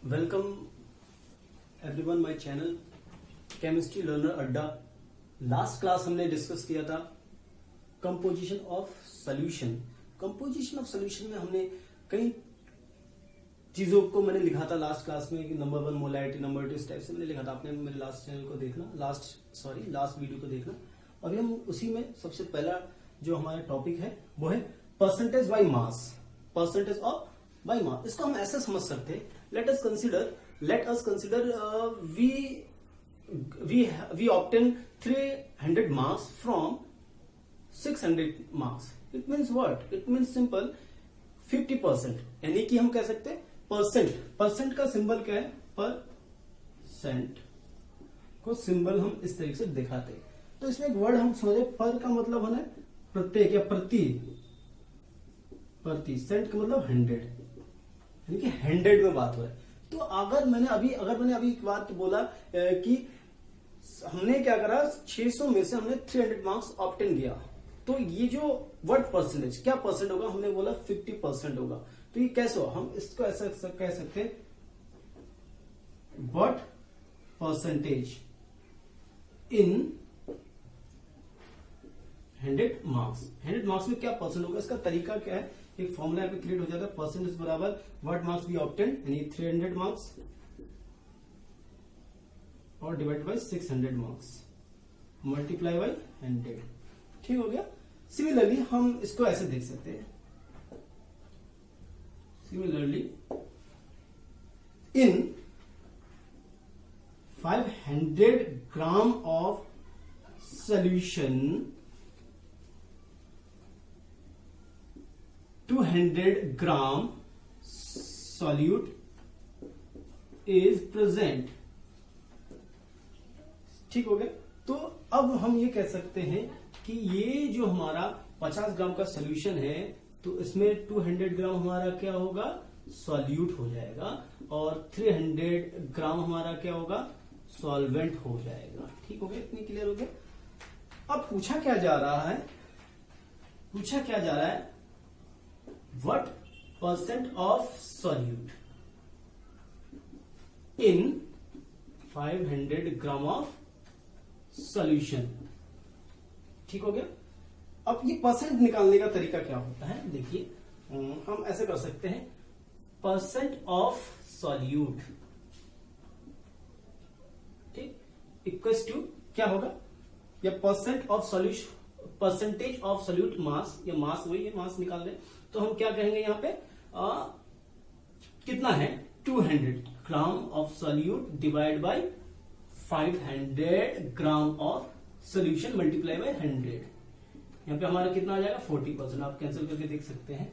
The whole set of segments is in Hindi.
Welcome everyone my channel chemistry learner अड्डा। लास्ट क्लास हमने डिस्कस किया था composition of solution. Composition of solution में हमने कई चीजों को मैंने लिखा था लास्ट क्लास में कि नंबर 1 मोलैरिटी, नंबर 2 इस टाइप से मैंने लिखा था। आपने मेरे लास्ट वीडियो को देखना। अभी हम उसी में सबसे पहला जो हमारा टॉपिक है वो है percentage by mass. Percentage of by mass, इसको हम ऐसे समझ सकते हैं। let us consider we obtain 300 marks from 600 marks. It means what? It means simple 50%, यानी कि हम कह सकते हैं परसेंट का सिंबल क्या है? परसेंट को सिंबल हम इस तरीके से दिखाते हैं। तो इसमें एक वर्ड हम समझे, पर का मतलब होना है प्रत्येक या प्रति, सेंट का मतलब 100, यानी कि 100 में बात हो रहा है। तो अगर मैंने अभी एक बात बोला कि हमने क्या करा, 600 में से हमने 300 मार्क्स ऑब्टेन किया, तो ये जो वर्ड परसेंटेज क्या परसेंट होगा? हमने बोला 50% होगा। तो ये कैसे हो? हम इसको ऐसा कह सकते हैं, what percentage in 100 marks. 100 marks में क्या परसेंट होगा? इसका तरीका क्या है? एक फॉर्मूला यहाँ पे क्रिएट हो जाता है, परसेंटेज बराबर व्हाट मार्क्स वी ऑब्टेन, यानी 300 मार्क्स और divide by 600 marks multiply by 100। ठीक हो गया। सिमिलरली हम इसको ऐसे देख सकते हैं, similarly in 500 gram of solution 200 gram solute is present। ठीक हो गया। तो अब हम ये कह सकते हैं कि ये जो हमारा 50 ग्राम का सॉल्यूशन है, तो इसमें 200 ग्राम हमारा क्या होगा? सॉल्यूट हो जाएगा, और 300 ग्राम हमारा क्या होगा? सॉल्वेंट हो जाएगा। ठीक हो गया, इतनी क्लियर हो गया। अब पूछा क्या जा रहा है? What percent of solute in 500 gram of solution. ठीक हो गया। अब ये परसेंट निकालने का तरीका क्या होता है? देखिए, हम ऐसे कर सकते हैं, परसेंट ऑफ सॉल्यूट, ठीक, इक्वल्स टू क्या होगा? या percent of solution, percentage of solute mass, या मास वही है, मास निकाल दें तो हम क्या कहेंगे यहाँ पे? कितना है? 200 gram of solute divide by 500 gram of solution multiply by 100। यहाँ पे हमारा कितना आ जाएगा? 40%। आप कैंसिल करके देख सकते हैं,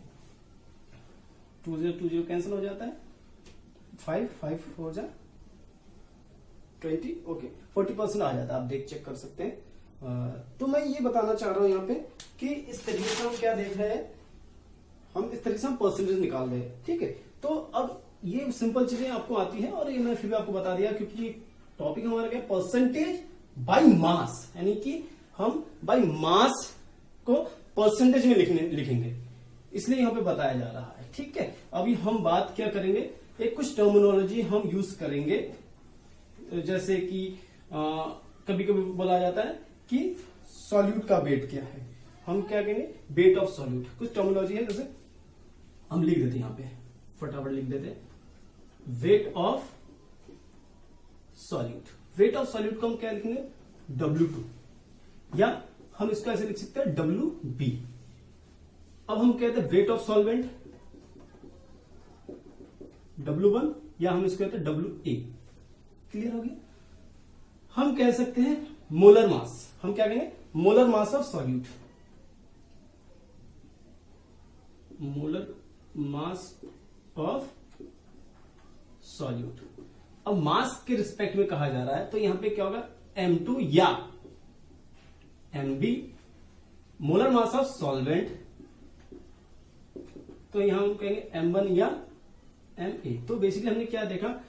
20 कैंसिल हो जाता है, 5 हो जाए 20, ओके, 40% आ जाता है। आप चेक कर सकते हैं। तो मैं ये बताना चाह रहा हूं यहाँ पे कि इस तरीके से हम क्या देख रहे हैं, हम इस तरीके से हम परसेंटेज निकाल रहे हैं। ठीक है। तो अब ये सिंपल चीजें आपको आती है, और ये मैं फिर भी आपको बता दिया, क्योंकि टॉपिक हमारा क्या है? परसेंटेज बाय मास, यानी कि हम बाय मास को परसेंटेज में लिखेंगे, इसलिए यहां पे बताया जा रहा है। ठीक है। अभी हम बात क्या करेंगे, एक कुछ टर्मिनोलॉजी हम यूज करेंगे, जैसे कि कभी कभी बोला जाता है कि सॉल्यूट का वेट क्या है, हम क्या कहेंगे? Weight of solute. कुछ टर्मिनोलॉजी है, जैसे हम लिख देते हैं, यहां पे फटाफट लिख देते हैं, weight of solute. Weight of solute को हम क्या लिखेंगे? W2, या हम इसको ऐसे लिख सकते हैं WB। अब हम कहते हैं वेट ऑफ सॉल्वेंट W1, या हम इसको कहते हैं WA। क्लियर हो गया। हम कह सकते हैं मोलर मास, हम क्या कहेंगे? Molar mass of solute, molar mass of solute. अब मास के रिस्पेक्ट में कहा जा रहा है, तो यहां पे क्या होगा? M2 या MB। Molar mass of solvent, तो यहां हम कहेंगे M1 या MA। तो बेसिकली हमने क्या देखा,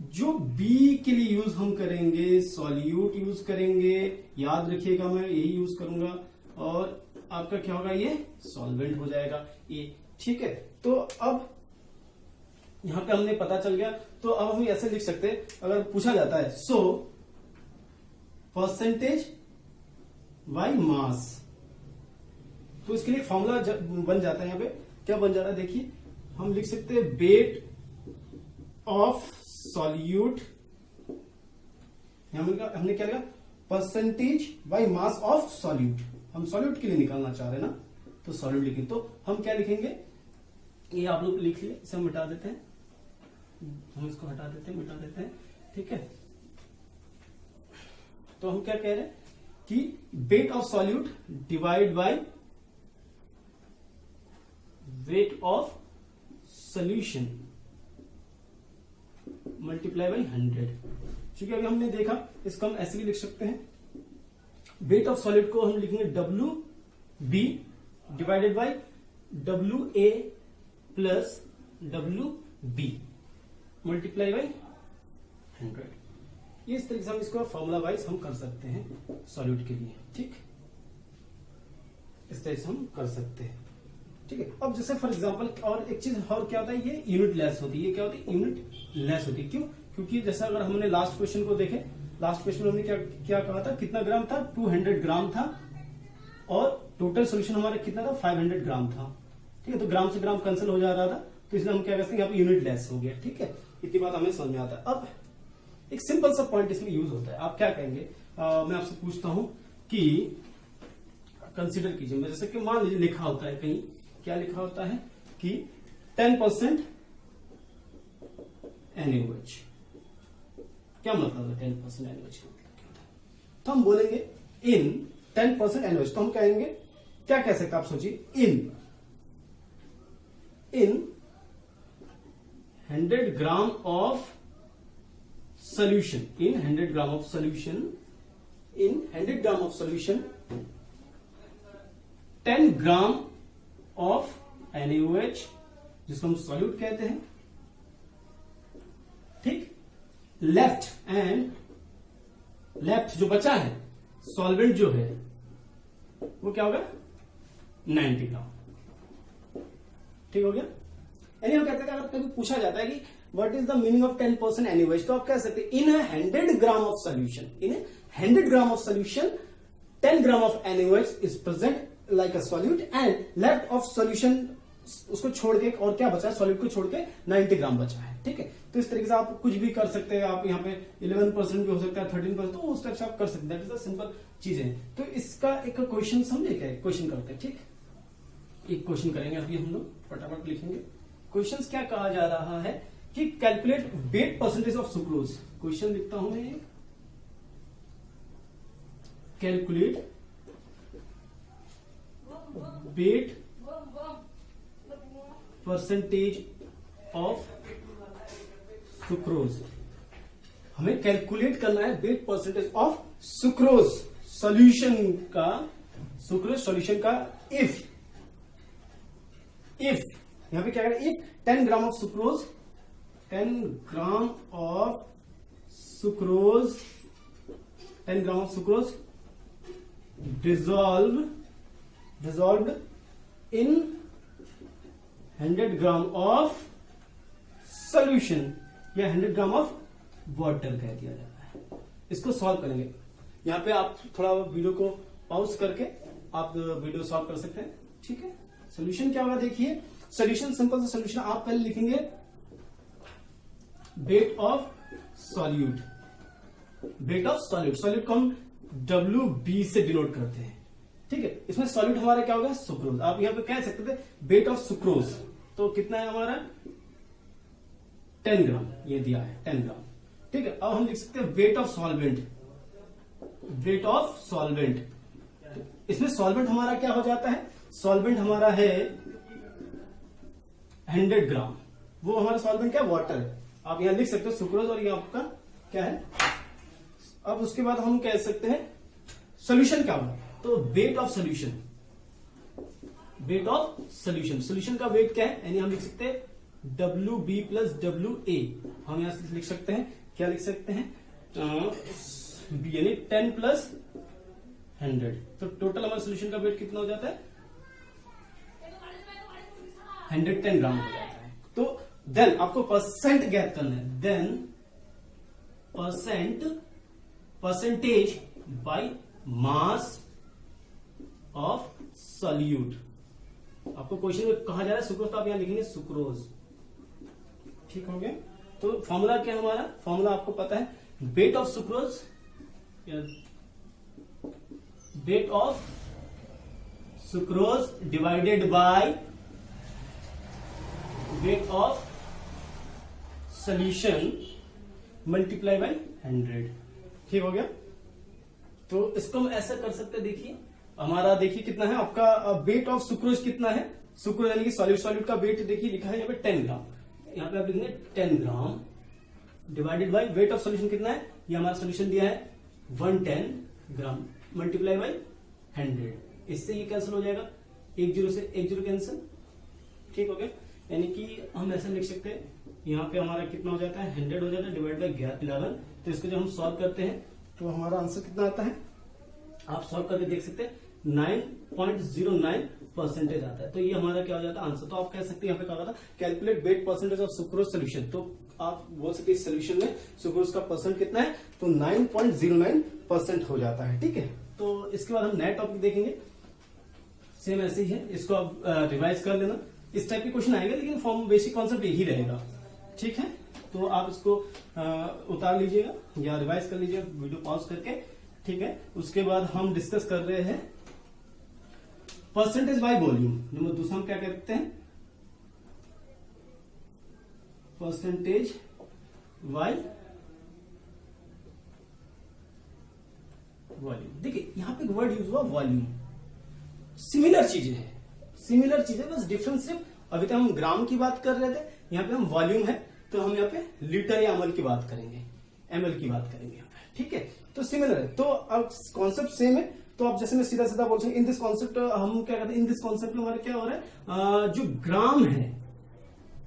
जो B के लिए यूज हम करेंगे, सॉल्यूट यूज करेंगे, याद रखिएगा मैं यही यूज करूंगा, और आपका क्या होगा? ये सॉल्वेंट हो जाएगा ये। ठीक है। तो अब यहां पे हमने पता चल गया। तो अब हम ऐसे लिख सकते हैं, अगर पूछा जाता है सो परसेंटेज बाय मास, तो इसके लिए फॉर्मूला बन जाता है। यहां पे क्या बन जाता है देखिए, हम लिख सकते हैं वेट ऑफ सॉल्यूट, हमने क्या लिखा percentage by mass of solute, हम सॉल्यूट के लिए निकालना चाह रहे हैं ना, तो सॉल्यूट लिखेंगे। तो हम क्या लिखेंगे, ये आप लोग लिख लिए, इसे हम मिटा देते हैं, हम इसको हटा देते हैं, मिटा देते हैं, ठीक है। तो हम क्या कह रहे हैं कि weight of solute divide by weight of solution multiply by 100। क्योंकि अभी हमने देखा, इसको हम ऐसे भी लिख सकते हैं, वेट ऑफ सॉलिड को हम लिखेंगे W B divided by W A plus W B multiply by 100। इस तरीके से हम इसको फॉर्मूला वाइज हम कर सकते हैं सॉलिड के लिए, ठीक, इस तरह से हम कर सकते हैं, ठीक है। अब जैसे फॉर एग्जांपल और एक चीज और क्या होता है, ये यूनिट लेस होती है। ये क्या होती है, यूनिट लेस होती है। क्यों? क्योंकि जैसा अगर हमने लास्ट क्वेश्चन को देखे, लास्ट क्वेश्चन में हमने क्या कहा था, कितना ग्राम था, 200 ग्राम था, और टोटल सोल्यूशन हमारा कितना था, 500 ग्राम था, ठीक है। तो ग्राम से ग्राम कैंसिल हो जा रहा था, तो इसलिए हम क्या कहते हैं, यहाँ पे यूनिट लेस हो गया, ठीक है। इतनी बात हमें समझ में आता है। अब एक सिंपल सा पॉइंट इसमें यूज होता है, आप क्या कहेंगे, मैं आपसे पूछता हूं कि कंसीडर कीजिए, जैसे कि मान लीजिए लिखा होता है कहीं, क्या लिखा होता है कि 10% NaOH। क्या मतलब है 10% NaOH? तो हम बोलेंगे इन 10% NaOH, तो हम कहेंगे क्या कह सकते हैं, आप सोचिए, इन 100 gram of solution, in 100 gram of solution, in 100 gram of solution 10 gram of NaOH, जिसको हम सॉल्यूट कहते हैं, ठीक। लेफ्ट जो बचा है, सॉल्वेंट जो है वो क्या होगा, 90 ग्राम, ठीक हो गया। यानी हम कहते हैं, अगर कभी पूछा जाता है कि what is the meaning of 10% NaOH, तो आप कह सकते हैं इन 100 gram of solution, in 100 gram of solution 10 gram of NaOH is present like a solute, and left of solution, उसको छोड़ के और क्या बचा है, सॉल्यूट को छोड़ के 90 ग्राम बचा है, ठीक है। तो इस तरीके से आप कुछ भी कर सकते हैं, आप यहाँ पे 11% भी हो सकता है, 13%, तो उस टाइप से आप कर सकते हैं। दैट इज अ सिंपल चीज है। तो इसका एक क्वेश्चन समझे, क्या क्वेश्चन करते हैं, ठीक। एक क्वेश्चन करेंगे अभी हम लोग, फटाफट लिखेंगे। क्वेश्चन क्या कहा जा रहा है कि calculate wait percentage of sucrose. Question लिखता हूं मैं, calculate wait percentage of sucrose. हमें कैलकुलेट करना है wait percentage of sucrose solution का, सुक्रोज सॉल्यूशन का, इफ यहां पे क्या करें, if 10 gram of sucrose, 10 gram of sucrose, 10 gram of sucrose dissolved in 100 gram of solution, या 100 ग्राम ऑफ वाटर कह दिया जाता है। इसको सॉल्व करेंगे। यहां पे आप थोड़ा वीडियो को पॉज करके आप वीडियो सॉल्व कर सकते हैं, ठीक है। सॉल्यूशन क्या होगा देखिए, सॉल्यूशन सिंपल सा सॉल्यूशन आप पहले लिखेंगे weight of solute, weight of solute, solute को हम WB से डिनोट करते हैं, ठीक है। इसमें सॉल्यूट हमारा क्या होगा, सुक्रोज। आप यहां पे कह सकते थे वेट ऑफ सुक्रोज, तो कितना है हमारा 10 ग्राम, ये दिया है 10 ग्राम, ठीक है। अब हम लिख सकते हैं weight of solvent, weight of solvent, इसमें सॉल्वेंट हमारा क्या हो जाता है, सॉल्वेंट हमारा है 100 ग्राम, वो हमारा सॉल्वेंट क्या, वाटर है। आप यहां लिख सकते हो सुक्रोज, और ये आपका क्या है। अब उसके बाद हम कह सकते हैं सॉल्यूशन क्या होगा, तो weight of solution, weight of solution, solution का वेट क्या है, यानी हम लिख सकते हैं WB प्लस WA। हम यहां से लिख सकते हैं, क्या लिख सकते हैं, यानी 10 प्लस 100, तो टोटल हमारे सॉल्यूशन का वेट कितना हो जाता है, 110 ग्राम हो जाता है। तो देन आपको परसेंट ज्ञात करना है, then percentage by mass of solute. आपको क्वेश्चन में कहा जा रहा है सुक्रोज, तो आप यहां लिखेंगे सुक्रोज। ठीक हो गया। तो फॉर्मूला क्या है हमारा, फॉर्मूला आपको पता है, weight of sucrose, weight of sucrose divided by weight of solution multiply by 100। ठीक हो गया। तो इसको हम ऐसा कर सकते हैं, देखिए हमारा देखिए कितना है आपका वेट ऑफ सुक्रोज कितना है, सुक्रोज यानी कि सॉल्यूट का वेट देखिए लिखा है यहाँ पे 10 ग्राम, यहाँ पे आप लिखेंगे 10 gram divided by weight of solution कितना है, ये हमारा सॉल्यूशन दिया है 110 ग्राम मल्टीप्लाई बाय 100। इससे ये कैंसिल हो जाएगा, 1 0 से 1 0 कैंसिल। ठीक हो गया। यानी कि हम ऐसा लिख सकते हैं, यहाँ पे हमारा कितना हो जाता है 100 हो जाता है डिवाइड बाय 11। तो इसको जब हम सॉल्व करते हैं तो हमारा आंसर कितना आता है, आप सॉल्व करके देख सकते हैं 9.09% आता है। तो ये हमारा क्या हो जाता है आंसर। तो आप कह सकते हैं यहाँ पे कहा था calculate wait percentage of sucrose solution, तो आप बोल सकते हैं इस सोल्यूशन में सुक्रोज का परसेंट कितना है, तो 9.09% हो जाता है। ठीक है। तो इसके बाद हम नया टॉपिक देखेंगे, सेम ऐसे ही है, इसको आप रिवाइज कर लेना। इस टाइप के क्वेश्चन आएगा लेकिन फॉर्म बेसिक कॉन्सेप्ट यही रहेगा। ठीक है। तो आप इसको उतार लीजिएगा या रिवाइज कर लीजिएगा वीडियो पॉज करके। ठीक है। उसके बाद हम डिस्कस कर रहे हैं परसेंटेज बाय वॉल्यूम। नंबर दूसरा हम क्या करते हैं, परसेंटेज बाय वॉल्यूम। देखिए यहां पे वर्ड यूज हुआ वॉल्यूम, सिमिलर चीजें हैं, सिमिलर चीजें, बस डिफरेंस सिर्फ अभी तक हम ग्राम की बात कर रहे थे, यहाँ पे हम वॉल्यूम है तो हम यहाँ पे लीटर या एमएल की बात करेंगे, एमएल की बात करेंगे यहाँ पे। ठीक है। तो सिमिलर है, तो अब कॉन्सेप्ट सेम है। तो अब जैसे मैं सीधा सीधा बोल सकता इन दिस कॉन्सेप्ट हम क्या कहते हैं, इन दिस कॉन्सेप्ट में हमारा क्या हो रहा है, जो ग्राम है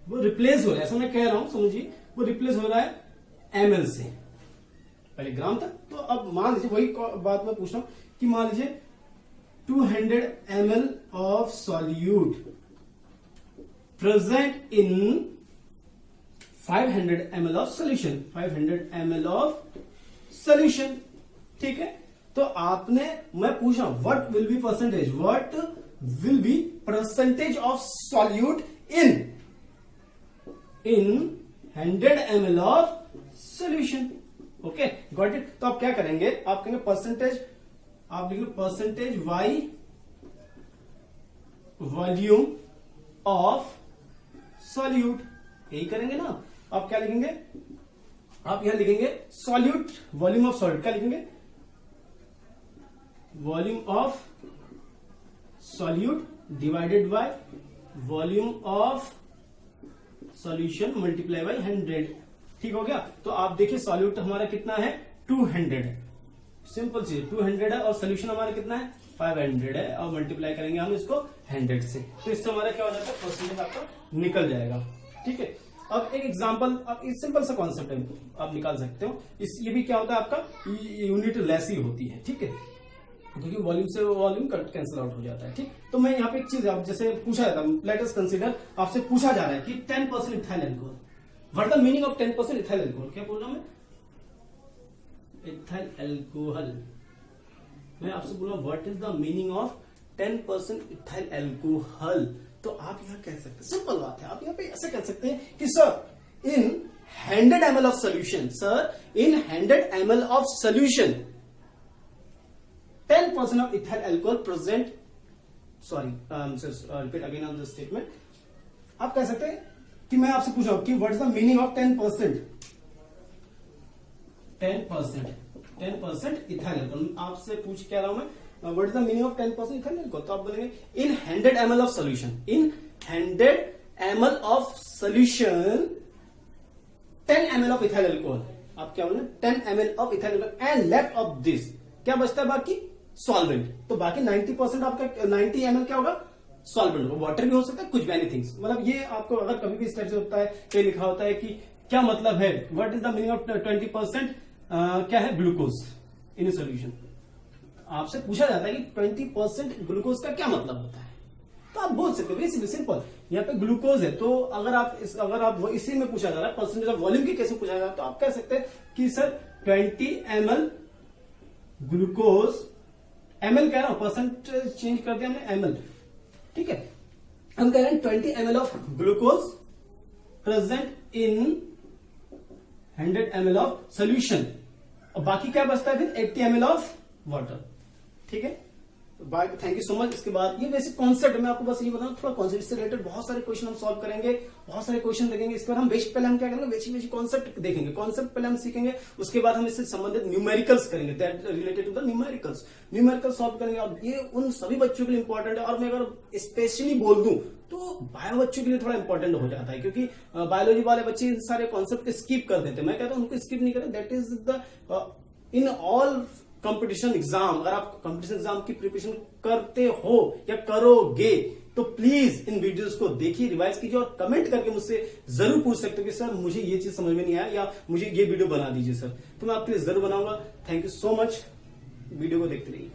वो रिप्लेस हो रहा है, ऐसा मैं कह रहा हूं समझिए, वो रिप्लेस हो रहा है एमएल से। पहले ग्राम था, तो अब मान लीजिए वही बात मैं पूछ रहा हूं कि मान लीजिए 200 ml of solute present in 500 ml of solution, 500 ml of solution। ठीक है। तो आपने, मैं पूछ रहा हूं what will be percentage, what will be percentage of solute in 100 ml of solution. Okay, got it. तो आप क्या करेंगे, आप कहेंगे परसेंटेज, आप लिख लो percentage by volume of solute, यही करेंगे ना। आप क्या लिखेंगे, आप यहां लिखेंगे सॉल्यूट वॉल्यूम ऑफ सॉल्यूट, क्या लिखेंगे volume of solute divided by volume of solution multiply by 100। ठीक हो गया। तो आप देखिए सॉल्यूट हमारा कितना है 200 है, सिंपल चीज 200 है, और सोल्यूशन हमारा कितना है 500 है, और मल्टीप्लाई करेंगे हम इसको 100 से, तो इससे हमारा क्या हो जाता है परसेंटेज आपका निकल जाएगा। ठीक है। अब एक एग्जांपल, अब इस सिंपल सा कॉन्सेप्ट है, आप निकाल सकते हो। ये भी क्या होता है आपका यूनिट लेस ही होती है। ठीक है। क्योंकि वॉल्यूम से वॉल्यूम कैंसिल आउट हो जाता है। ठीक। तो मैं यहाँ पे एक चीज, आप जैसे पूछा जाता है, लेट अस कंसीडर, आपसे पूछा जा रहा है कि 10% ethyl alcohol, what the meaning of 10% ethyl alcohol. क्या बोल रहा हूं मैं, इथाइल अल्कोहल, मैं आपसे बोल रहा हूं what is the meaning of 10% ethyl alcohol. तो आप यहां कह सकते हैं, सिंपल बात है, आप यहां पे ऐसे कह सकते हैं कि sir in 100 ml of solution, sir in 100 ml of solution 10% of ethyl alcohol present, sorry repeat again on the statement. आप कह सकते हैं कि मैं आपसे पूछ रहा हूं कि what is the meaning of 10% ethyl alcohol. आपसे पूछ क्या रहा हूं मैं, what is the meaning of 10% ethyl alcohol. तो आप बोलेंगे इन 100 ml of solution, in 100 ml of solution 10 ml of ethyl alcohol. आप क्या बोले 10 ml of ethyl alcohol and left of this, क्या बचता है बाकी सॉल्वेंट। तो बाकी 90% आपका 90 ml क्या होगा सॉल्वेंट होगा, वाटर भी हो सकता है, कुछ भी एनीथिंग। मतलब ये आपको अगर कभी भी इस टाइप से होता है, कहीं लिखा होता है कि क्या मतलब है, what is the meaning of 20% क्या है ग्लूकोज इन ए सोल्यूशन, आपसे पूछा जाता है कि 20% ग्लूकोज का क्या मतलब होता है। तो आप बोल सकते हो वेरी सिंपल। यहाँ पे ग्लूकोज है, तो अगर आप इसी में पूछा जा रहा है परसेंटेज ऑफ वॉल्यूम की कैसे पूछा जा रहा है, तो आप कह सकते हैं कि सर 20 ml ग्लूकोज, ml कह रहा हूं, परसेंटेज चेंज कर दिया हमने ml, ठीक है। हम कह रहे हैं 20 ml of glucose present in 100 ml of solution, और बाकी क्या बचता है फिर 80 ml ऑफ वाटर, ठीक है। Bye, thank you so much. इसके बाद ये बेसिक कॉन्सेप्ट मैं आपको बस ये बताऊं, थोड़ा कॉन्सेप्ट से रिलेटेड बहुत सारे क्वेश्चन हम सॉल्व करेंगे, बहुत सारे क्वेश्चन देखेंगे। इसके बाद हम पहले हम क्या करेंगे, बेसिक कॉन्सेप्ट देखेंगे, कॉन्सेप्ट पहले हम सीखेंगे, उसके बाद हम इससे संबंधित न्यूमेरिकल्स करेंगे, that related to the numericals solve करेंगे। और ये उन सभी बच्चों के लिए इंपॉर्टेंट है, और मैं अगर स्पेशली बोल दूं तो बायो बच्चों के लिए थोड़ा इंपॉर्टेंट हो जाता है, क्योंकि बायोलॉजी वाले बच्चे इन सारे कॉन्सेप्ट स्किप कर देते हैं। मैं कहता हूं उनको स्किप नहीं करें, that is the in all competition exam. अगर आप कंपटीशन एग्जाम की प्रिपरेशन करते हो या करोगे तो प्लीज इन वीडियोस को देखिए, रिवाइज कीजिए, और कमेंट करके मुझसे जरूर पूछ सकते हो कि सर मुझे ये चीज समझ में नहीं आया, या मुझे ये वीडियो बना दीजिए सर, तो मैं आपके लिए जरूर बनाऊंगा। Thank you so much, video को देखते रहिए।